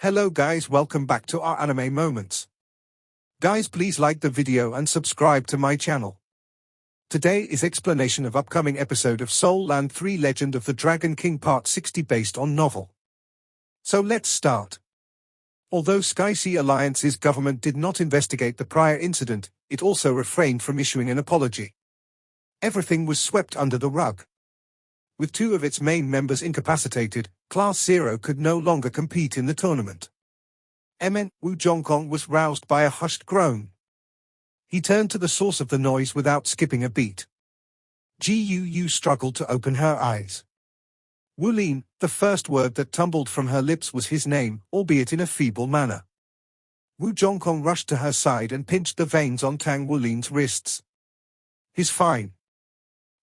Hello guys, welcome back to our anime moments. Guys, please like the video and subscribe to my channel. Today is explanation of upcoming episode of Soul Land 3 Legend of the Dragon King Part 60 based on novel. So let's start. Although Sky Sea Alliance's government did not investigate the prior incident, it also refrained from issuing an apology. Everything was swept under the rug. With two of its main members incapacitated, Class 0 could no longer compete in the tournament. Wu Zhongkong was roused by a hushed groan. He turned to the source of the noise without skipping a beat. Gu struggled to open her eyes. Wulin, the first word that tumbled from her lips was his name, albeit in a feeble manner. Wu Zhongkong rushed to her side and pinched the veins on Tang Wulin's wrists. "He's fine.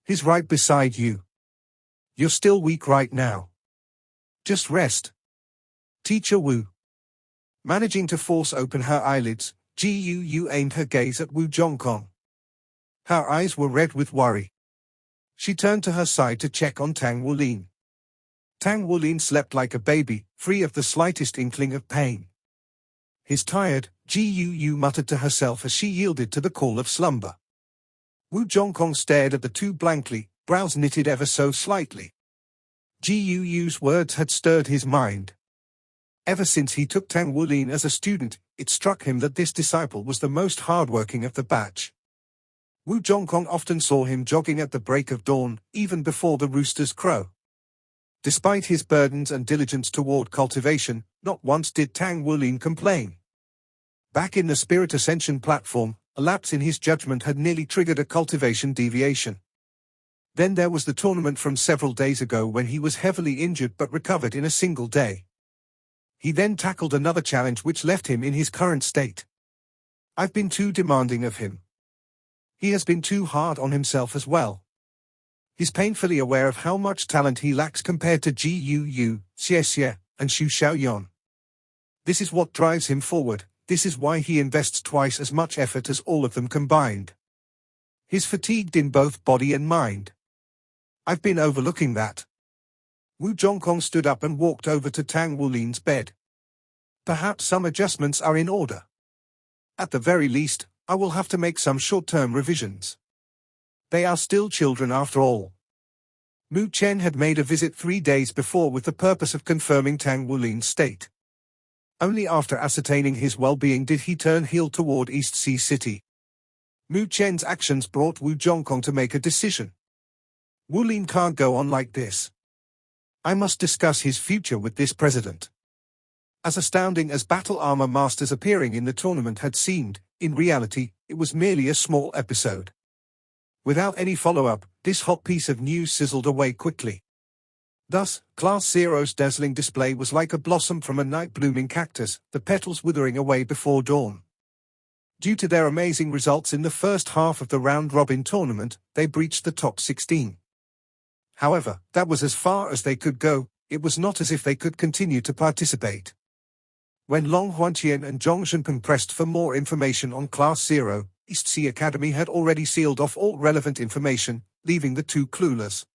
He's right beside you. You're still weak right now. Just rest." Teacher Wu. Managing to force open her eyelids, Gu aimed her gaze at Wu Zhongkong. Her eyes were red with worry. She turned to her side to check on Tang Wulin. Tang Wulin slept like a baby, free of the slightest inkling of pain. "He's tired," Gu muttered to herself as she yielded to the call of slumber. Wu Zhongkong stared at the two blankly, brows knitted ever so slightly. Gu's words had stirred his mind. Ever since he took Tang Wulin as a student, it struck him that this disciple was the most hardworking of the batch. Wu Zhongkong often saw him jogging at the break of dawn, even before the roosters crow. Despite his burdens and diligence toward cultivation, not once did Tang Wulin complain. Back in the Spirit Ascension platform, a lapse in his judgment had nearly triggered a cultivation deviation. Then there was the tournament from several days ago when he was heavily injured but recovered in a single day. He then tackled another challenge which left him in his current state. "I've been too demanding of him. He has been too hard on himself as well. He's painfully aware of how much talent he lacks compared to Gu, Xie, and Xu Xiaoyan. This is what drives him forward. This is why he invests twice as much effort as all of them combined. He's fatigued in both body and mind. I've been overlooking that." Wu Zhongkong stood up and walked over to Tang Wulin's bed. "Perhaps some adjustments are in order. At the very least, I will have to make some short-term revisions. They are still children after all." Mu Chen had made a visit 3 days before with the purpose of confirming Tang Wulin's state. Only after ascertaining his well-being did he turn heel toward East Sea City. Mu Chen's actions brought Wu Zhongkong to make a decision. Wulin can't go on like this. I must discuss his future with this president. As astounding as battle armor masters appearing in the tournament had seemed, in reality, it was merely a small episode. Without any follow-up, this hot piece of news sizzled away quickly. Thus, Class 0's dazzling display was like a blossom from a night-blooming cactus, the petals withering away before dawn. Due to their amazing results in the first half of the round-robin tournament, they breached the top 16. However, that was as far as they could go. It was not as if they could continue to participate. When Long Huanqian and Zhong Zhenpeng pressed for more information on Class 0, East Sea Academy had already sealed off all relevant information, leaving the two clueless.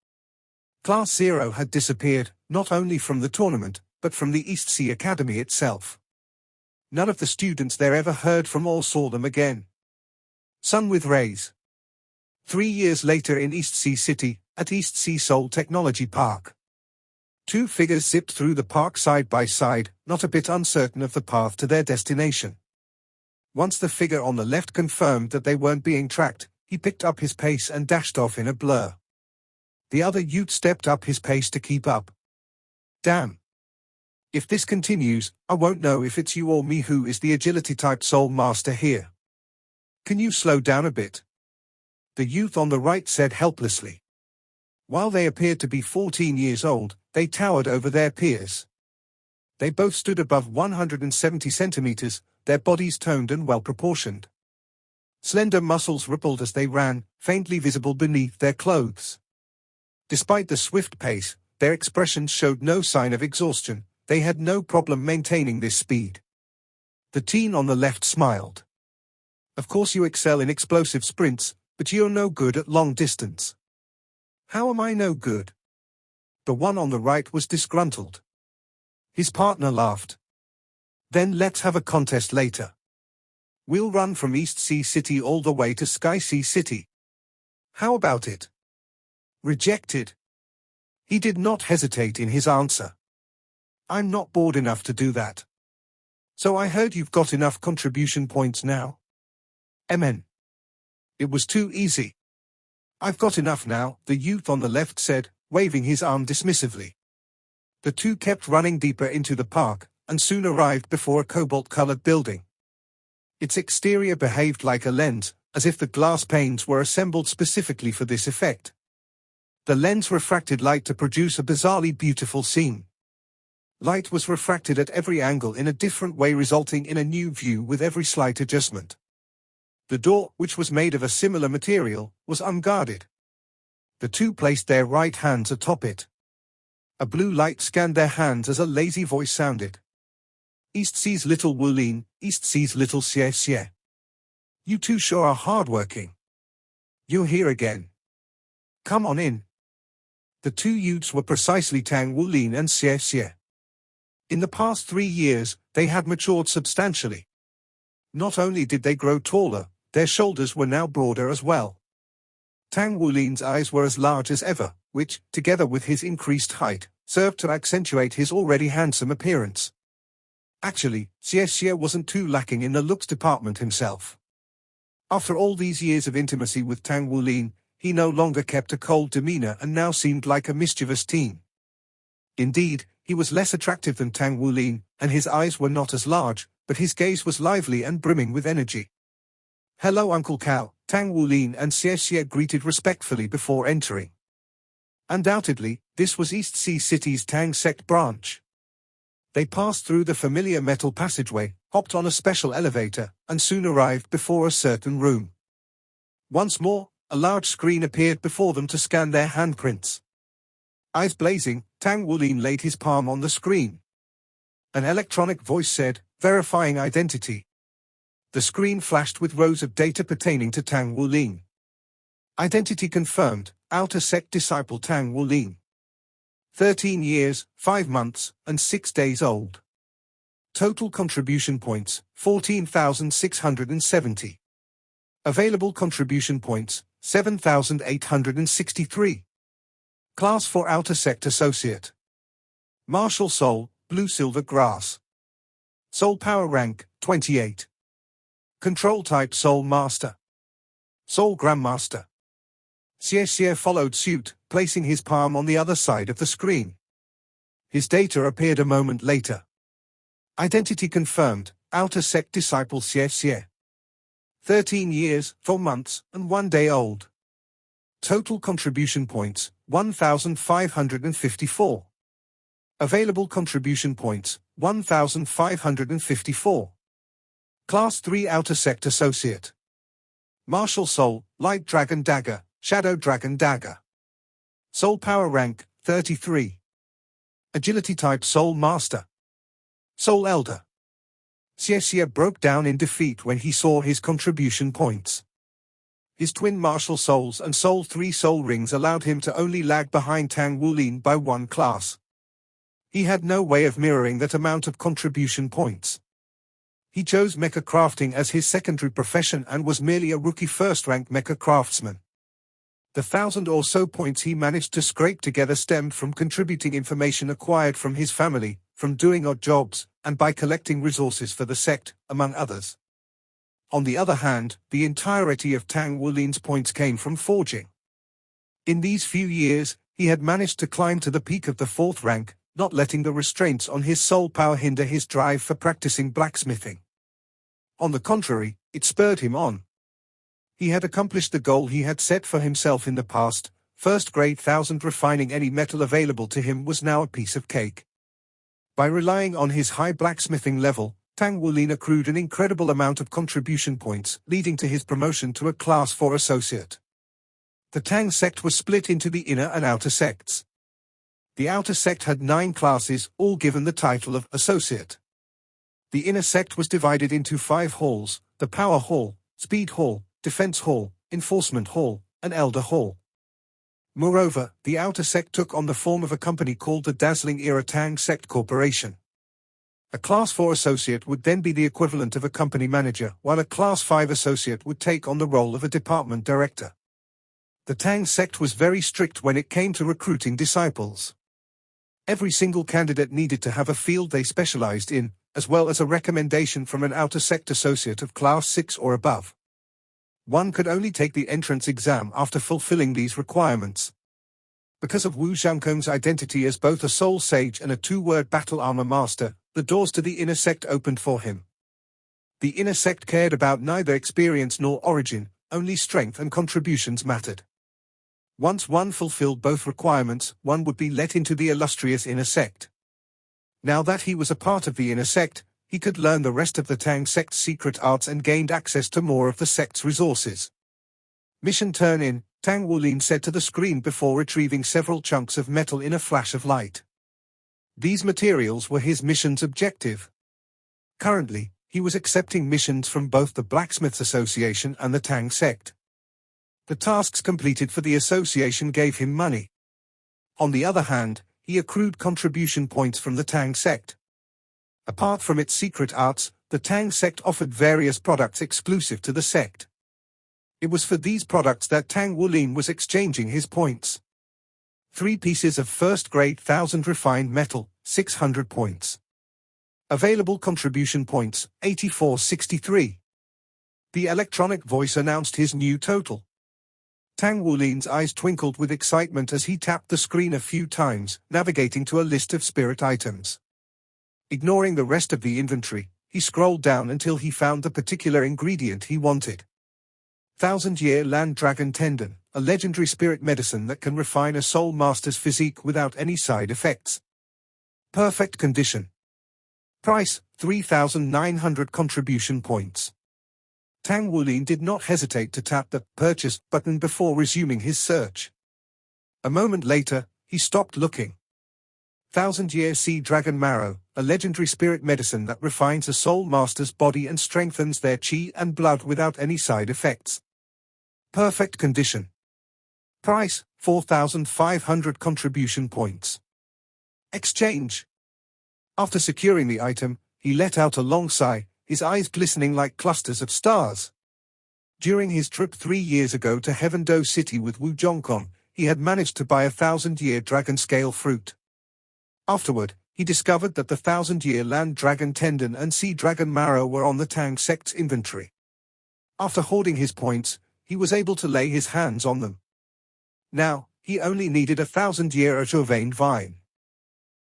Class 0 had disappeared, not only from the tournament, but from the East Sea Academy itself. None of the students there ever heard from or saw them again. Sun with rays. 3 years later in East Sea City, at East Sea Seoul Technology Park. Two figures zipped through the park side by side, not a bit uncertain of the path to their destination. Once the figure on the left confirmed that they weren't being tracked, he picked up his pace and dashed off in a blur. The other youth stepped up his pace to keep up. "Damn. If this continues, I won't know if it's you or me who is the agility-type soul master here. Can you slow down a bit?" the youth on the right said helplessly. While they appeared to be 14 years old, they towered over their peers. They both stood above 170 centimeters, their bodies toned and well-proportioned. Slender muscles rippled as they ran, faintly visible beneath their clothes. Despite the swift pace, their expressions showed no sign of exhaustion. They had no problem maintaining this speed. The teen on the left smiled. "Of course you excel in explosive sprints, but you're no good at long distance." "How am I no good?" The one on the right was disgruntled. His partner laughed. Then let's have a contest later. We'll run from East Sea City all the way to Sky Sea City. How about it? Rejected. He did not hesitate in his answer. I'm not bored enough to do that. So I heard you've got enough contribution points now? Amen. It was too easy. I've got enough now, the youth on the left said, waving his arm dismissively. The two kept running deeper into the park, and soon arrived before a cobalt-colored building. Its exterior behaved like a lens, as if the glass panes were assembled specifically for this effect. The lens refracted light to produce a bizarrely beautiful scene. Light was refracted at every angle in a different way, resulting in a new view with every slight adjustment. The door, which was made of a similar material, was unguarded. The two placed their right hands atop it. A blue light scanned their hands as a lazy voice sounded. East Sea's little Wulin, East Sea's little Xie Xie. You two sure are hardworking. You're here again. Come on in. The two youths were precisely Tang Wulin and Xie Xie. In the past 3 years, they had matured substantially. Not only did they grow taller, their shoulders were now broader as well. Tang Wulin's eyes were as large as ever, which, together with his increased height, served to accentuate his already handsome appearance. Actually, Xie Xie wasn't too lacking in the looks department himself. After all these years of intimacy with Tang Wulin, he no longer kept a cold demeanor and now seemed like a mischievous teen. Indeed, he was less attractive than Tang Wulin, and his eyes were not as large, but his gaze was lively and brimming with energy. Hello Uncle Cao, Tang Wulin and Xie Xie greeted respectfully before entering. Undoubtedly, this was East Sea City's Tang sect branch. They passed through the familiar metal passageway, hopped on a special elevator, and soon arrived before a certain room. Once more, a large screen appeared before them to scan their handprints. Eyes blazing, Tang Wulin laid his palm on the screen. An electronic voice said, verifying identity. The screen flashed with rows of data pertaining to Tang Wulin. Identity confirmed, Outer Sect Disciple Tang Wulin. 13 years, 5 months, and 6 days old. Total contribution points, 14,670. Available contribution points, 7,863. Class for Outer Sect Associate. Martial Soul, Blue Silver Grass. Soul Power Rank, 28. Control Type Soul Master. Soul Grandmaster. Xie Xie followed suit, placing his palm on the other side of the screen. His data appeared a moment later. Identity confirmed, Outer Sect Disciple Xie Xie. 13 years, 4 months, and 1 day old. Total contribution points, 1,554. Available contribution points, 1,554. Class 3 Outer Sect Associate. Martial Soul, Light Dragon Dagger, Shadow Dragon Dagger. Soul Power Rank, 33. Agility Type Soul Master. Soul Elder. Xie Xie broke down in defeat when he saw his contribution points. His twin martial souls and Soul 3 soul rings allowed him to only lag behind Tang Wulin by 1 class. He had no way of mirroring that amount of contribution points. He chose mecha crafting as his secondary profession and was merely a rookie first-rank mecha craftsman. The 1,000 or so points he managed to scrape together stemmed from contributing information acquired from his family, from doing odd jobs, and by collecting resources for the sect, among others. On the other hand, the entirety of Tang Wulin's points came from forging. In these few years, he had managed to climb to the peak of the 4th rank, not letting the restraints on his soul power hinder his drive for practicing blacksmithing. On the contrary, it spurred him on. He had accomplished the goal he had set for himself in the past. First grade 1000 refining any metal available to him was now a piece of cake. By relying on his high blacksmithing level, Tang Wulin accrued an incredible amount of contribution points, leading to his promotion to a Class 4 associate. The Tang sect was split into the inner and outer sects. The outer sect had 9 classes, all given the title of associate. The inner sect was divided into 5 halls: the Power Hall, Speed Hall, Defense Hall, Enforcement Hall, and Elder Hall. Moreover, the outer sect took on the form of a company called the Dazzling Era Tang Sect Corporation. A Class 4 associate would then be the equivalent of a company manager, while a Class 5 associate would take on the role of a department director. The Tang sect was very strict when it came to recruiting disciples. Every single candidate needed to have a field they specialized in, as well as a recommendation from an outer sect associate of Class 6 or above. One could only take the entrance exam after fulfilling these requirements. Because of Wu Zhangkong's identity as both a soul sage and a two-word battle armor master, the doors to the inner sect opened for him. The inner sect cared about neither experience nor origin, only strength and contributions mattered. Once one fulfilled both requirements, one would be let into the illustrious inner sect. Now that he was a part of the inner sect, he could learn the rest of the Tang sect's secret arts and gained access to more of the sect's resources. Mission turn in, Tang Wulin said to the screen before retrieving several chunks of metal in a flash of light. These materials were his mission's objective. Currently, he was accepting missions from both the Blacksmiths Association and the Tang sect. The tasks completed for the association gave him money. On the other hand, he accrued contribution points from the Tang sect. Apart from its secret arts, the Tang sect offered various products exclusive to the sect. It was for these products that Tang Wulin was exchanging his points. 3 pieces of first-grade 1000 refined metal, 600 points. Available contribution points, 8463. The electronic voice announced his new total. Tang Wulin's eyes twinkled with excitement as he tapped the screen a few times, navigating to a list of spirit items. Ignoring the rest of the inventory, he scrolled down until he found the particular ingredient he wanted. 1000-year land dragon tendon, a legendary spirit medicine that can refine a soul master's physique without any side effects. Perfect condition. Price, 3,900 contribution points. Tang Wulin did not hesitate to tap the purchase button before resuming his search. A moment later, he stopped looking. 1000-year sea dragon marrow, a legendary spirit medicine that refines a soul master's body and strengthens their chi and blood without any side effects. Perfect condition. Price, 4,500 contribution points. Exchange. After securing the item, he let out a long sigh, his eyes glistening like clusters of stars. During his trip 3 years ago to Heaven Do City with Wu Zhongkong, he had managed to buy a 1000-year dragon scale fruit. Afterward, he discovered that the 1000-year land dragon tendon and sea dragon marrow were on the Tang sect's inventory. After hoarding his points, he was able to lay his hands on them. Now, he only needed a 1000-year azure veined vine.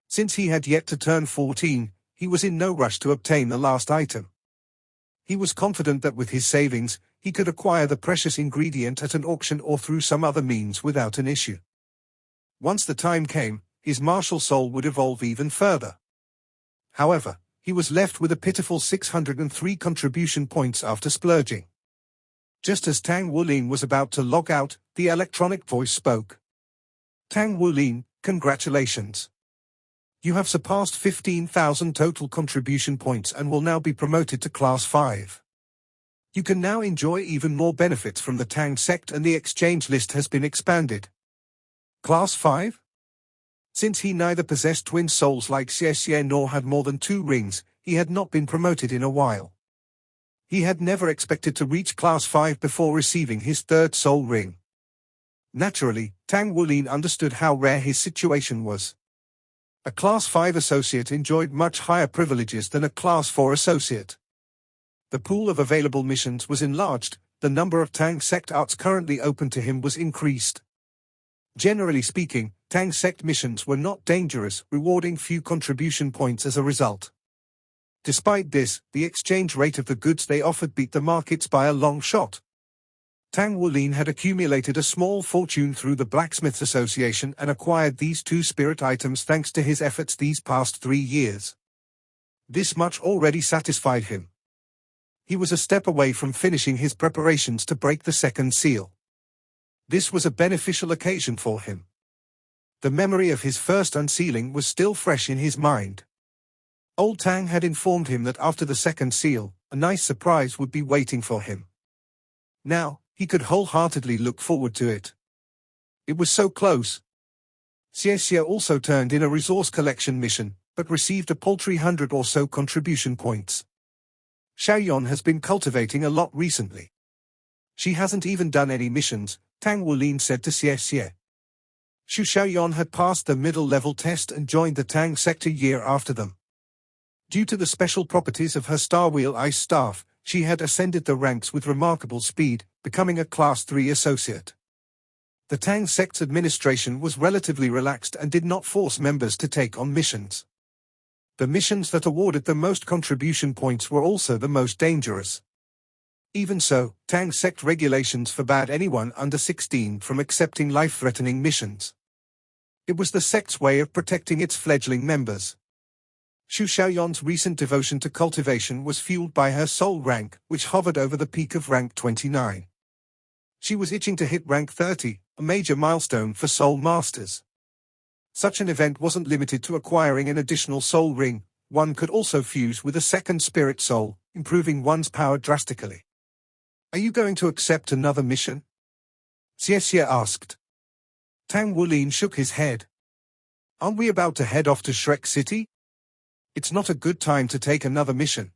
Since he had yet to turn 14, he was in no rush to obtain the last item. He was confident that with his savings, he could acquire the precious ingredient at an auction or through some other means without an issue. Once the time came, his martial soul would evolve even further. However, he was left with a pitiful 603 contribution points after splurging. Just as Tang Wulin was about to log out, the electronic voice spoke. Tang Wulin, congratulations. You have surpassed 15,000 total contribution points and will now be promoted to Class 5. You can now enjoy even more benefits from the Tang sect and the exchange list has been expanded. Class 5? Since he neither possessed twin souls like Xie nor had more than 2 rings, he had not been promoted in a while. He had never expected to reach Class 5 before receiving his 3rd soul ring. Naturally, Tang Wulin understood how rare his situation was. A Class 5 associate enjoyed much higher privileges than a Class 4 associate. The pool of available missions was enlarged, the number of Tang sect arts currently open to him was increased. Generally speaking, Tang sect missions were not dangerous, rewarding few contribution points as a result. Despite this, the exchange rate of the goods they offered beat the markets by a long shot. Tang Wulin had accumulated a small fortune through the Blacksmiths Association and acquired these 2 spirit items thanks to his efforts these past 3 years. This much already satisfied him. He was a step away from finishing his preparations to break the 2nd seal. This was a beneficial occasion for him. The memory of his first unsealing was still fresh in his mind. Old Tang had informed him that after the 2nd seal, a nice surprise would be waiting for him. Now, he could wholeheartedly look forward to it. It was so close. Xie also turned in a resource collection mission, but received a paltry 100 or so contribution points. Xiaoyan has been cultivating a lot recently. She hasn't even done any missions, Tang Wulin said to Xie Xie. Xu Xiaoyan had passed the middle-level test and joined the Tang sector year after them. Due to the special properties of her Star Wheel ice staff, she had ascended the ranks with remarkable speed, becoming a Class 3 associate. The Tang sect's administration was relatively relaxed and did not force members to take on missions. The missions that awarded the most contribution points were also the most dangerous. Even so, Tang sect regulations forbade anyone under 16 from accepting life-threatening missions. It was the sect's way of protecting its fledgling members. Xu Xiaoyan's recent devotion to cultivation was fueled by her soul rank, which hovered over the peak of rank 29. She was itching to hit rank 30, a major milestone for soul masters. Such an event wasn't limited to acquiring an additional soul ring, one could also fuse with a second spirit soul, improving one's power drastically. Are you going to accept another mission? Xie Xie asked. Tang Wulin shook his head. Aren't we about to head off to Shrek City? It's not a good time to take another mission.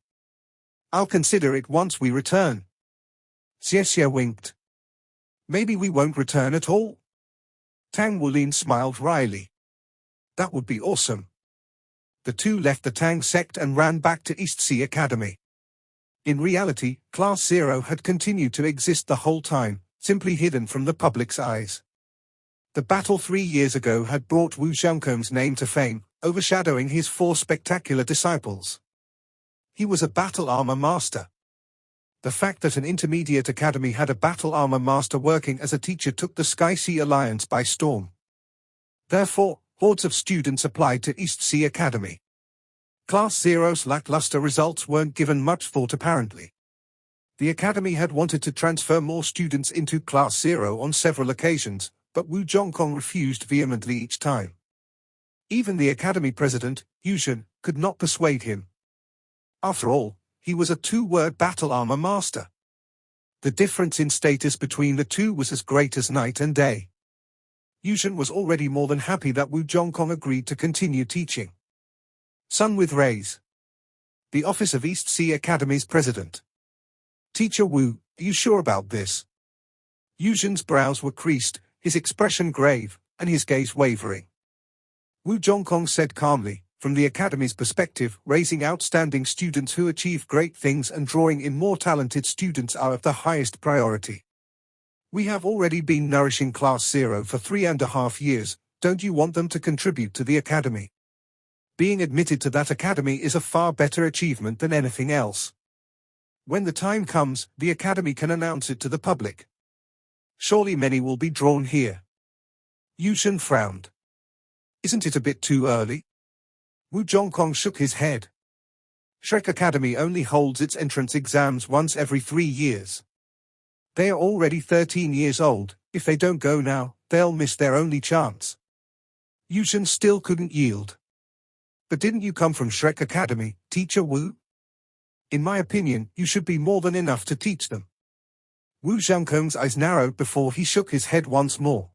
I'll consider it once we return. Xie Xie winked. Maybe we won't return at all? Tang Wulin smiled wryly. That would be awesome. The two left the Tang sect and ran back to East Sea Academy. In reality, Class 0 had continued to exist the whole time, simply hidden from the public's eyes. The battle 3 years ago had brought Wu Zhangkong's name to fame, overshadowing his 4 spectacular disciples. He was a battle armor master. The fact that an intermediate academy had a battle armor master working as a teacher took the Sky-Sea Alliance by storm. Therefore, hordes of students applied to East Sea Academy. Class 0's lackluster results weren't given much thought apparently. The academy had wanted to transfer more students into Class 0 on several occasions, but Wu Zhongkong refused vehemently each time. Even the academy president, Yuzhen, could not persuade him. After all, he was a 2-word battle armor master. The difference in status between the two was as great as night and day. Yuzhen was already more than happy that Wu Zhongkong agreed to continue teaching. Sun with Rays. The office of East Sea Academy's president. Teacher Wu, are you sure about this? Yuzhen's brows were creased, his expression grave, and his gaze wavering. Wu Zhongkong said calmly, from the academy's perspective, raising outstanding students who achieve great things and drawing in more talented students are of the highest priority. We have already been nourishing Class 0 for 3.5 years, don't you want them to contribute to the academy? Being admitted to that academy is a far better achievement than anything else. When the time comes, the academy can announce it to the public. Surely many will be drawn here. Yuzhen frowned. Isn't it a bit too early? Wu Zhongkong shook his head. Shrek Academy only holds its entrance exams once every 3 years. They are already 13 years old, if they don't go now, they'll miss their only chance. Yuzhen still couldn't yield. But didn't you come from Shrek Academy, Teacher Wu? In my opinion, you should be more than enough to teach them. Wu Zhangkong's eyes narrowed before he shook his head once more.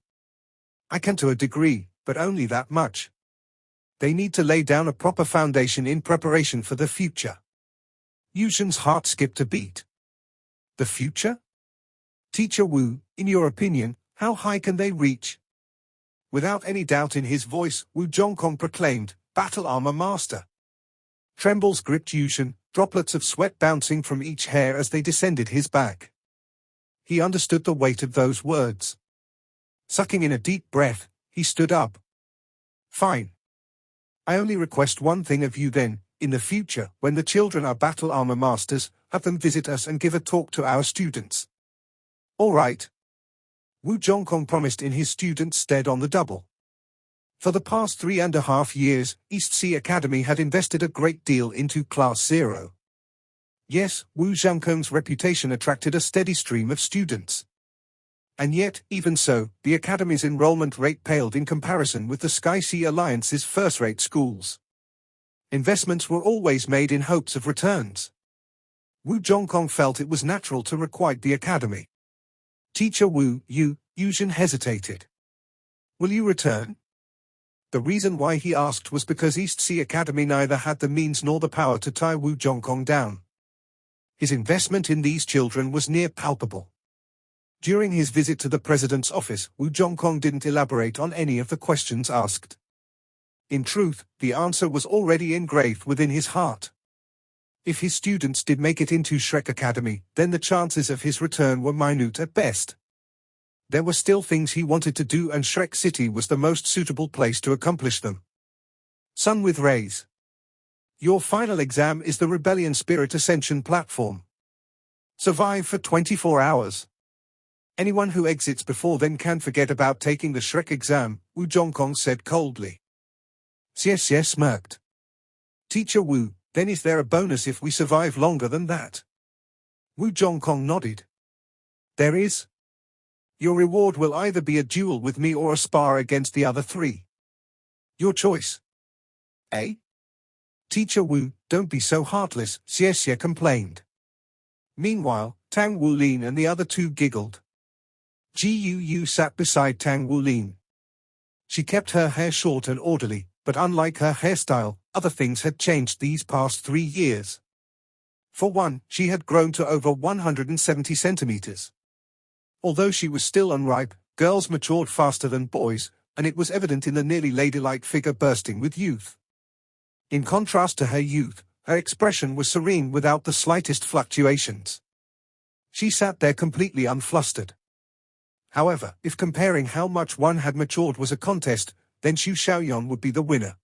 I can to a degree, but only that much. They need to lay down a proper foundation in preparation for the future. Yuzhen's heart skipped a beat. The future? Teacher Wu, in your opinion, how high can they reach? Without any doubt in his voice, Wu Zhongkong proclaimed, Battle Armor Master. Trembles gripped Yuzhen, droplets of sweat bouncing from each hair as they descended his back. He understood the weight of those words. Sucking in a deep breath, he stood up. Fine. I only request one thing of you then, in the future, when the children are battle armor masters, have them visit us and give a talk to our students. All right. Wu Zhongkong promised in his students' stead on the double. For the past 3.5 years, East Sea Academy had invested a great deal into Class 0. Yes, Wu Zhangkong's reputation attracted a steady stream of students. And yet, even so, the Academy's enrollment rate paled in comparison with the Sky-Sea Alliance's first-rate schools. Investments were always made in hopes of returns. Wu Zhongkong felt it was natural to requite the Academy. Teacher Wu, Yuzhen hesitated. Will you return? The reason why he asked was because East Sea Academy neither had the means nor the power to tie Wu Zhongkong down. His investment in these children was near palpable. During his visit to the president's office, Wu Zhongkong didn't elaborate on any of the questions asked. In truth, the answer was already engraved within his heart. If his students did make it into Shrek Academy, then the chances of his return were minute at best. There were still things he wanted to do, and Shrek City was the most suitable place to accomplish them. Sun with Rays. Your final exam is the Rebellion Spirit Ascension platform. Survive for 24 hours. Anyone who exits before then can forget about taking the Shrek exam, Wu Zhongkong said coldly. Xie smirked. Teacher Wu, then is there a bonus if we survive longer than that? Wu Zhongkong nodded. There is. Your reward will either be a duel with me or a spar against the other three. Your choice. Eh? Teacher Wu, don't be so heartless, Xie complained. Meanwhile, Tang Wulin and the other two giggled. Gu sat beside Tang Wulin. She kept her hair short and orderly, but unlike her hairstyle, other things had changed these past 3 years. For one, she had grown to over 170 centimeters. Although she was still unripe, girls matured faster than boys, and it was evident in the nearly ladylike figure bursting with youth. In contrast to her youth, her expression was serene without the slightest fluctuations. She sat there completely unflustered. However, if comparing how much one had matured was a contest, then Xu Xiaoyan would be the winner.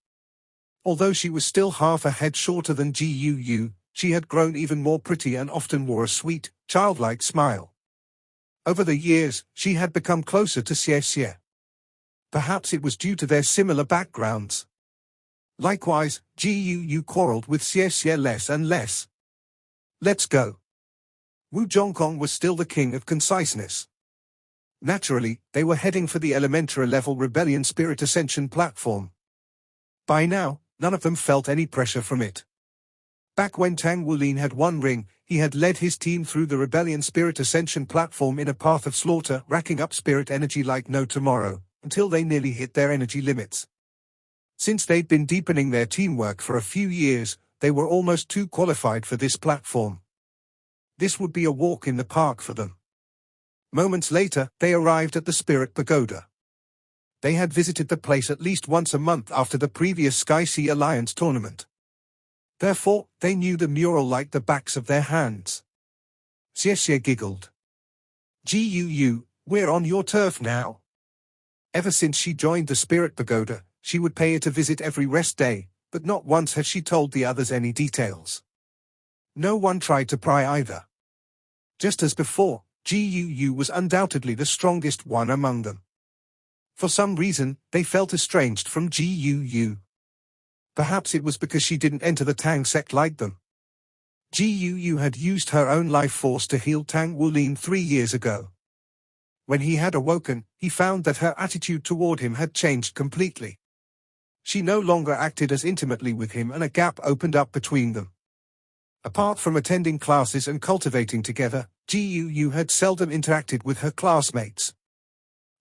Although she was still half a head shorter than Gu, she had grown even more pretty and often wore a sweet, childlike smile. Over the years, she had become closer to Xie. Perhaps it was due to their similar backgrounds. Likewise, Gu quarreled with Xie less and less. Let's go. Wu Zhongkong was still the king of conciseness. Naturally, they were heading for the elementary level Rebellion Spirit Ascension platform. By now, none of them felt any pressure from it. Back when Tang Wulin had 1 ring, he had led his team through the Rebellion Spirit Ascension platform in a path of slaughter, racking up spirit energy like no tomorrow, until they nearly hit their energy limits. Since they'd been deepening their teamwork for a few years, they were almost too qualified for this platform. This would be a walk in the park for them. Moments later, they arrived at the Spirit Pagoda. They had visited the place at least once a month after the previous Sky Sea Alliance tournament. Therefore, they knew the mural like the backs of their hands. Xie giggled. Gu, we're on your turf now. Ever since she joined the Spirit Pagoda, she would pay it a visit every rest day, but not once had she told the others any details. No one tried to pry either. Just as before, Gu was undoubtedly the strongest one among them. For some reason, they felt estranged from Gu. Perhaps it was because she didn't enter the Tang sect like them. Gu had used her own life force to heal Tang Wulin 3 years ago. When he had awoken, he found that her attitude toward him had changed completely. She no longer acted as intimately with him, and a gap opened up between them. Apart from attending classes and cultivating together, Gu had seldom interacted with her classmates.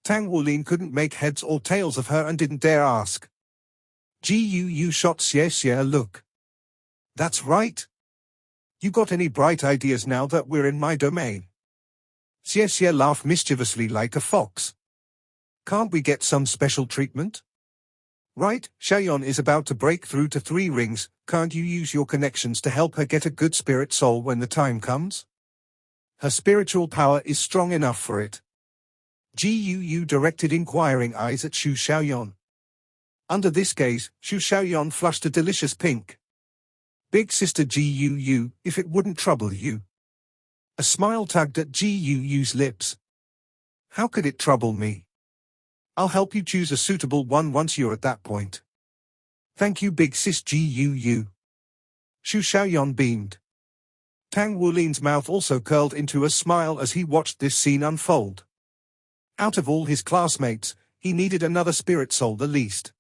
Tang Wulin couldn't make heads or tails of her and didn't dare ask. Gu shot Xie a look. That's right. You got any bright ideas now that we're in my domain? Xie laughed mischievously like a fox. Can't we get some special treatment? Right, Xiaoyan is about to break through to 3 rings, can't you use your connections to help her get a good spirit soul when the time comes? Her spiritual power is strong enough for it. Gu directed inquiring eyes at Xu Xiaoyan. Under this gaze, Xu Xiaoyan flushed a delicious pink. Big sister Gu, if it wouldn't trouble you. A smile tugged at Gu's lips. How could it trouble me? I'll help you choose a suitable one once you're at that point. Thank you, big sis Gu. Xu Xiaoyan beamed. Tang Wulin's mouth also curled into a smile as he watched this scene unfold. Out of all his classmates, he needed another spirit soul the least.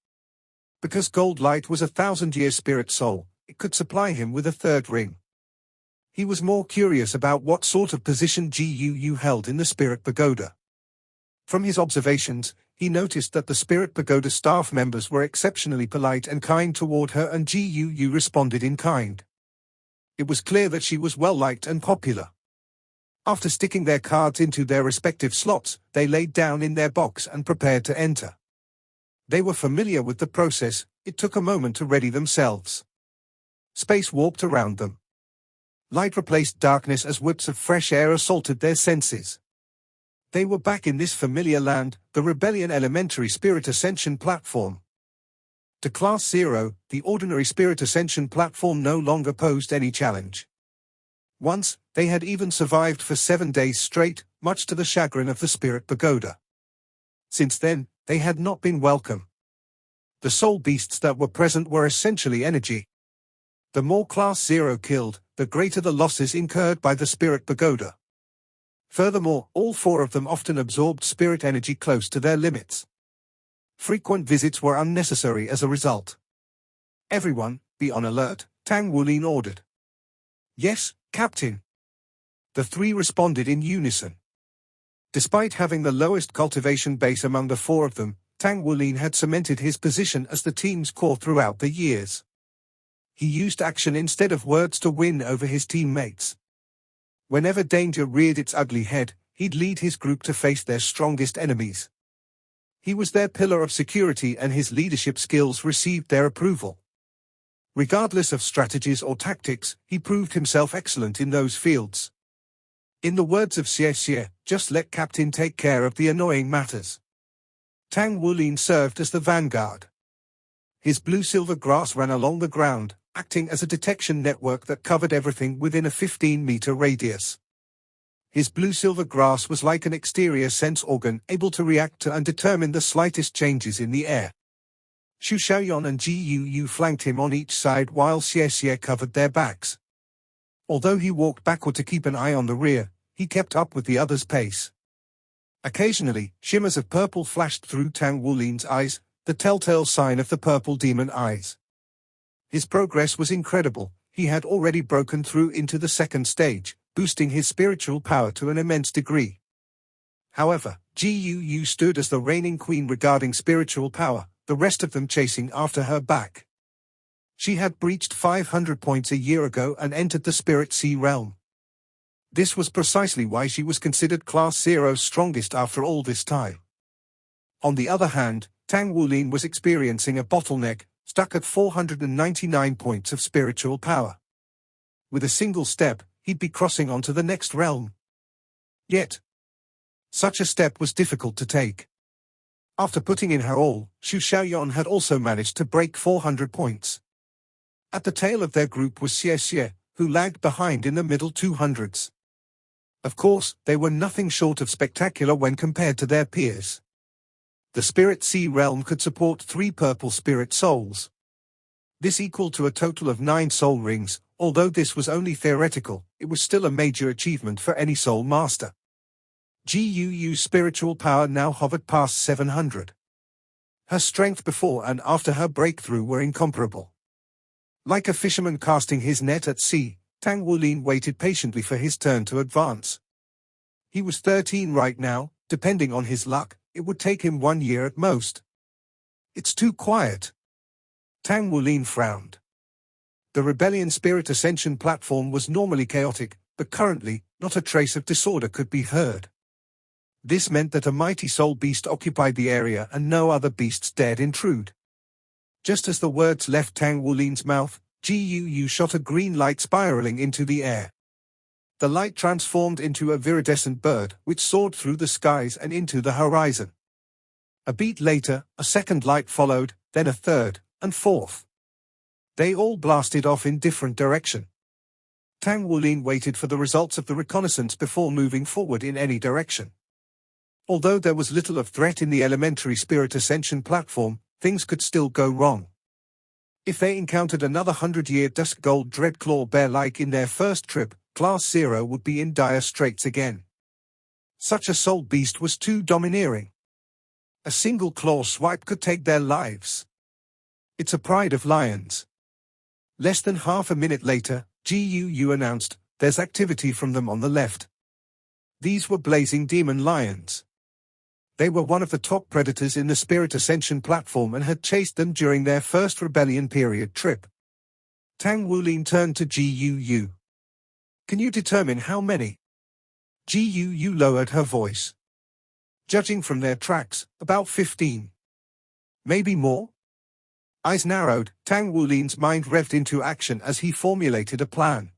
Because Gold Light was a 1,000-year spirit soul, it could supply him with a 3rd ring. He was more curious about what sort of position Gu held in the Spirit Pagoda. From his observations, he noticed that the Spirit Pagoda staff members were exceptionally polite and kind toward her, and Guu responded in kind. It was clear that she was well-liked and popular. After sticking their cards into their respective slots, they laid down in their box and prepared to enter. They were familiar with the process. It took a moment to ready themselves. Space warped around them. Light replaced darkness as whips of fresh air assaulted their senses. They were back in this familiar land, the Rebellion Elementary Spirit Ascension platform. To Class 0, the ordinary Spirit Ascension platform no longer posed any challenge. Once, they had even survived for 7 days straight, much to the chagrin of the Spirit Pagoda. Since then, they had not been welcome. The soul beasts that were present were essentially energy. The more Class 0 killed, the greater the losses incurred by the Spirit Pagoda. Furthermore, all 4 of them often absorbed spirit energy close to their limits. Frequent visits were unnecessary as a result. "Everyone, be on alert," Tang Wulin ordered. "Yes, Captain." The 3 responded in unison. Despite having the lowest cultivation base among the 4 of them, Tang Wulin had cemented his position as the team's core throughout the years. He used action instead of words to win over his teammates. Whenever danger reared its ugly head, he'd lead his group to face their strongest enemies. He was their pillar of security, and his leadership skills received their approval. Regardless of strategies or tactics, he proved himself excellent in those fields. In the words of Xie Xie, "Just let Captain take care of the annoying matters." Tang Wulin served as the vanguard. His blue-silver grass ran along the ground, acting as a detection network that covered everything within a 15-meter radius. His blue-silver grass was like an exterior sense organ, able to react to and determine the slightest changes in the air. Xu Xiaoyan and Guu flanked him on each side while Xie Xie covered their backs. Although he walked backward to keep an eye on the rear, he kept up with the others' pace. Occasionally, shimmers of purple flashed through Tang Wulin's eyes, the telltale sign of the purple demon eyes. His progress was incredible. He had already broken through into the second stage, boosting his spiritual power to an immense degree. However, Guu stood as the reigning queen regarding spiritual power, the rest of them chasing after her back. She had breached 500 points a year ago and entered the Spirit Sea realm. This was precisely why she was considered Class 0's strongest after all this time. On the other hand, Tang Wulin was experiencing a bottleneck, stuck at 499 points of spiritual power. With a single step, he'd be crossing onto the next realm. Yet, such a step was difficult to take. After putting in her all, Xu Xiaoyan had also managed to break 400 points. At the tail of their group was Xie Xie, who lagged behind in the middle 200s. Of course, they were nothing short of spectacular when compared to their peers. The Spirit Sea realm could support 3 purple spirit souls. This equaled to a total of 9 soul rings. Although this was only theoretical, it was still a major achievement for any soul master. Guu's spiritual power now hovered past 700. Her strength before and after her breakthrough were incomparable. Like a fisherman casting his net at sea, Tang Wulin waited patiently for his turn to advance. He was 13 right now. Depending on his luck, it would take him 1 year at most. "It's too quiet." Tang Wulin frowned. The Rebellion Spirit Ascension platform was normally chaotic, but currently, not a trace of disorder could be heard. This meant that a mighty soul beast occupied the area and no other beasts dared intrude. Just as the words left Tang Wulin's mouth, Guu shot a green light spiraling into the air. The light transformed into a viridescent bird, which soared through the skies and into the horizon. A beat later, a second light followed, then a third, and fourth. They all blasted off in different direction. Tang Wulin waited for the results of the reconnaissance before moving forward in any direction. Although there was little of threat in the elementary Spirit Ascension platform, things could still go wrong. If they encountered another 100-year dusk gold dreadclaw bear-like in their first trip, Class 0 would be in dire straits again. Such a soul beast was too domineering. A single claw swipe could take their lives. It's a pride of lions. Less than half a minute later, Guu announced, "There's activity from them on the left." These were blazing demon lions. They were one of the top predators in the Spirit Ascension platform and had chased them during their first rebellion period trip. Tang Wulin turned to Guu. Can you determine how many? Guu lowered her voice. Judging from their tracks, about 15. Maybe more? Eyes narrowed, Tang Wulin's mind revved into action as he formulated a plan.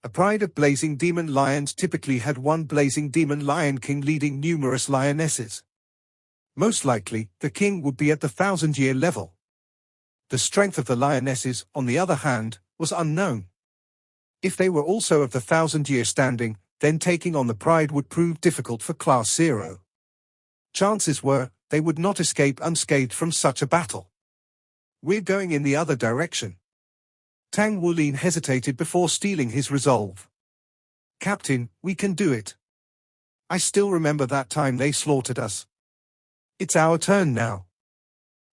A pride of blazing demon lions typically had one blazing demon lion king leading numerous lionesses. Most likely, the king would be at the 1,000-year level. The strength of the lionesses, on the other hand, was unknown. If they were also of the 1,000-year standing, then taking on the pride would prove difficult for Class 0. Chances were, they would not escape unscathed from such a battle. We're going in the other direction. Tang Wulin hesitated before steeling his resolve. Captain, we can do it. I still remember that time they slaughtered us. It's our turn now.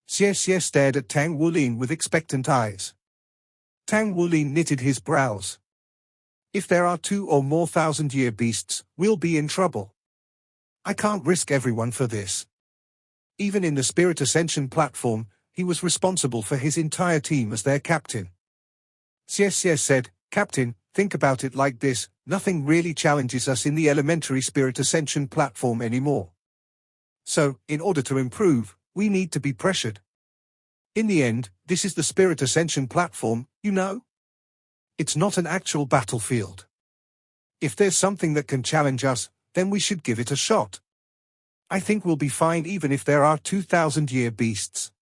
Xie stared at Tang Wulin with expectant eyes. Tang Wulin knitted his brows. If there are 2 or more 1,000-year beasts, we'll be in trouble. I can't risk everyone for this. Even in the Spirit Ascension platform, he was responsible for his entire team as their captain. Xie said, Captain, think about it like this, nothing really challenges us in the elementary Spirit Ascension platform anymore. So, in order to improve, we need to be pressured. In the end, this is the Spirit Ascension platform, you know? It's not an actual battlefield. If there's something that can challenge us, then we should give it a shot. I think we'll be fine even if there are 2,000-year beasts.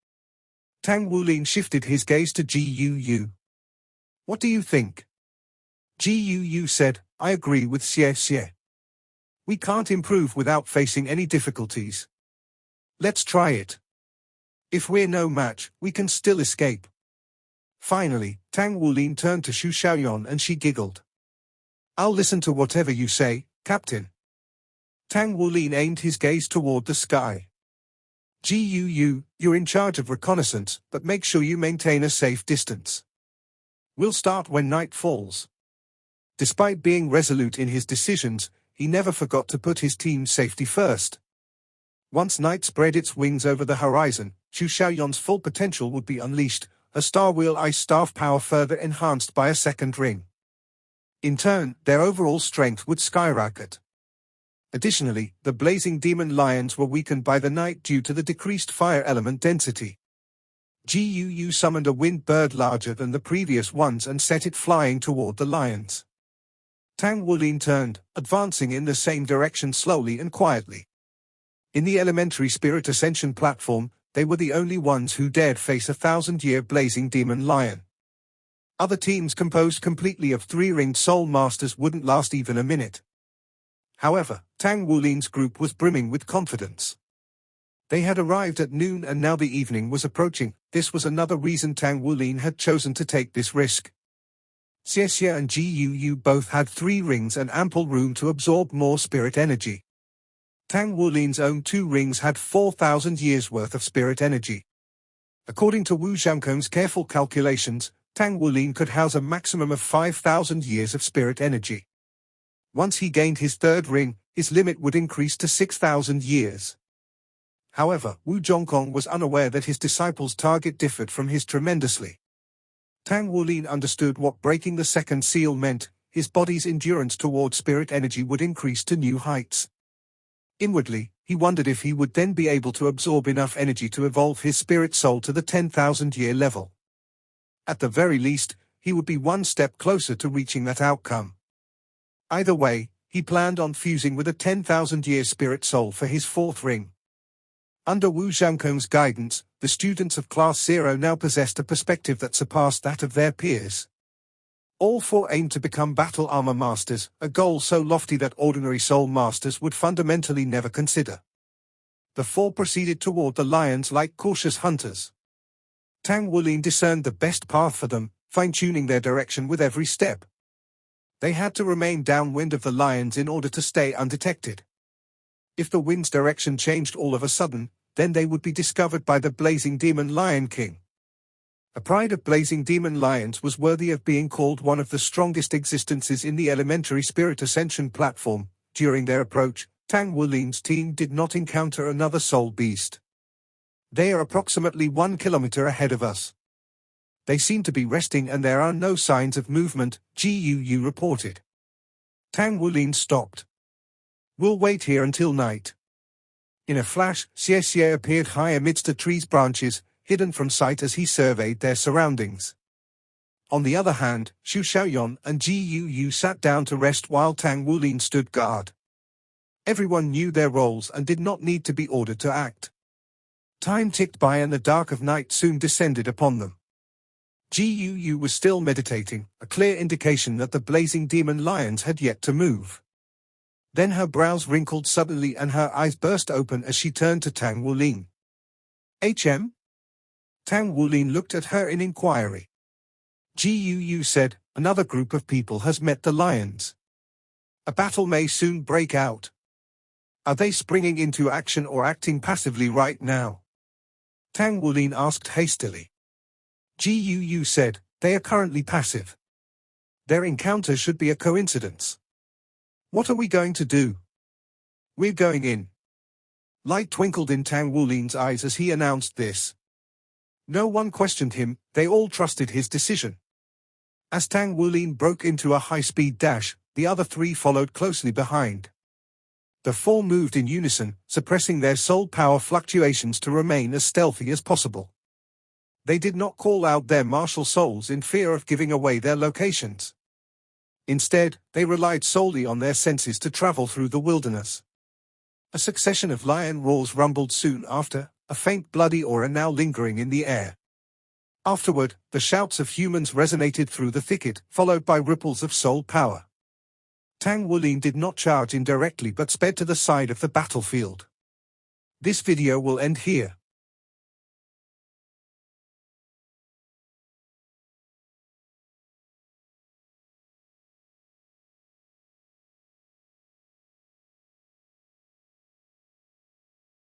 Tang Wulin shifted his gaze to Guu. What do you think? Guu said, I agree with Xie. We can't improve without facing any difficulties. Let's try it. If we're no match, we can still escape. Finally, Tang Wulin turned to Xu Xiaoyan and she giggled. I'll listen to whatever you say, Captain. Tang Wulin aimed his gaze toward the sky. Guu, you're in charge of reconnaissance, but make sure you maintain a safe distance. We'll start when night falls. Despite being resolute in his decisions, he never forgot to put his team's safety first. Once night spread its wings over the horizon, Xu Xiaoyan's full potential would be unleashed, a Star Wheel Ice Staff power further enhanced by a second ring. In turn, their overall strength would skyrocket. Additionally, the blazing demon lions were weakened by the night due to the decreased fire element density. Guu summoned a wind bird larger than the previous ones and set it flying toward the lions. Tang Wulin turned, advancing in the same direction slowly and quietly. In the elementary Spirit Ascension platform, they were the only ones who dared face a 1,000-year blazing demon lion. Other teams composed completely of 3-ringed soul masters wouldn't last even a minute. However, Tang Wulin's group was brimming with confidence. They had arrived at noon and now the evening was approaching. This was another reason Tang Wulin had chosen to take this risk. Xie and Guu both had 3 rings and ample room to absorb more spirit energy. Tang Wulin's own 2 rings had 4,000 years worth of spirit energy. According to Wu Zhangkong's careful calculations, Tang Wulin could house a maximum of 5,000 years of spirit energy. Once he gained his 3rd ring, his limit would increase to 6,000 years. However, Wu Zhangkong was unaware that his disciple's target differed from his tremendously. Tang Wulin understood what breaking the 2nd seal meant. His body's endurance toward spirit energy would increase to new heights. Inwardly, he wondered if he would then be able to absorb enough energy to evolve his spirit soul to the 10,000-year level. At the very least, he would be one step closer to reaching that outcome. Either way, he planned on fusing with a 10,000-year spirit soul for his 4th ring. Under Wu Zhangkong's guidance, the students of Class 0 now possessed a perspective that surpassed that of their peers. All 4 aimed to become battle armor masters, a goal so lofty that ordinary soul masters would fundamentally never consider. The 4 proceeded toward the lions like cautious hunters. Tang Wulin discerned the best path for them, fine-tuning their direction with every step. They had to remain downwind of the lions in order to stay undetected. If the wind's direction changed all of a sudden, then they would be discovered by the blazing demon lion king. A pride of blazing demon lions was worthy of being called one of the strongest existences in the elementary Spirit Ascension platform. During their approach, Tang Wulin's team did not encounter another soul beast. They are approximately 1 kilometer ahead of us. They seem to be resting and there are no signs of movement, GUU reported. Tang Wulin stopped. We'll wait here until night. In a flash, Xie Xie appeared high amidst a tree's branches, hidden from sight as he surveyed their surroundings. On the other hand, Xu Xiaoyan and GUU sat down to rest while Tang Wulin stood guard. Everyone knew their roles and did not need to be ordered to act. Time ticked by and the dark of night soon descended upon them. GUU was still meditating, a clear indication that the blazing demon lions had yet to move. Then her brows wrinkled suddenly and her eyes burst open as she turned to Tang Wulin. HM? Tang Wulin looked at her in inquiry. GUU said, another group of people has met the lions. A battle may soon break out. Are they springing into action or acting passively right now? Tang Wulin asked hastily. GUU said, they are currently passive. Their encounter should be a coincidence. What are we going to do? We're going in. Light twinkled in Tang Wulin's eyes as he announced this. No one questioned him, they all trusted his decision. As Tang Wulin broke into a high-speed dash, the other three followed closely behind. The four moved in unison, suppressing their soul power fluctuations to remain as stealthy as possible. They did not call out their martial souls in fear of giving away their locations. Instead, they relied solely on their senses to travel through the wilderness. A succession of lion roars rumbled soon after, a faint bloody aura now lingering in the air. Afterward, the shouts of humans resonated through the thicket, followed by ripples of soul power. Tang Wulin did not charge in directly but sped to the side of the battlefield. This video will end here.